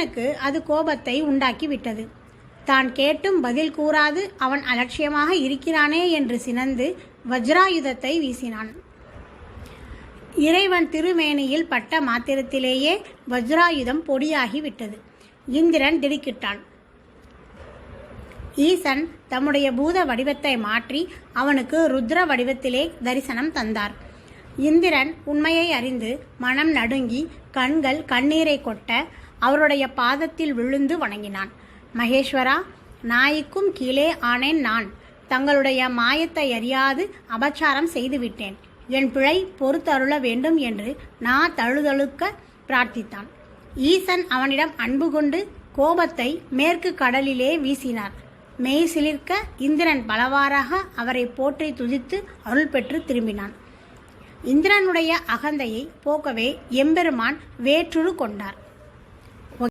இந்திரனுக்கு அது கோபத்தை உண்டாக்கிவிட்டது. தான் கேட்டும் பதில் கூறாது அவன் அலட்சியமாக இருக்கிறானே என்று சினந்து வஜ்ராயுதத்தை வீசினான். இறைவன் திருமேனியில் பட்ட மாத்திரத்திலேயே வஜ்ராயுதம் பொடியாகிவிட்டது. இந்திரன் திடுக்கிட்டான். ஈசன் தம்முடைய பூத வடிவத்தை மாற்றி அவனுக்கு ருத்ர வடிவத்திலே தரிசனம் தந்தார். இந்திரன் உண்மையை அறிந்து மனம் நடுங்கி கண்கள் கண்ணீரை கொட்ட அவருடைய பாதத்தில் விழுந்து வணங்கினான். மகேஸ்வரா, நாய்க்கும் கீழே ஆனேன் நான். தங்களுடைய மாயத்தை அறியாது அபச்சாரம் செய்துவிட்டேன். என் பிழை பொறுத்தருள வேண்டும் என்று நான் தழுதழுக்க பிரார்த்தித்தான். ஈசன் அவனிடம் அன்பு கொண்டு கோபத்தை மேற்கு கடலிலே வீசினார். மெய் சிலிர்க்க இந்திரன் பலவாறாக அவரை போற்றி துதித்து அருள் பெற்று திரும்பினான். இந்திரனுடைய அகந்தையை போக்கவே எம்பெருமான் வேற்றுரு கொண்டார்.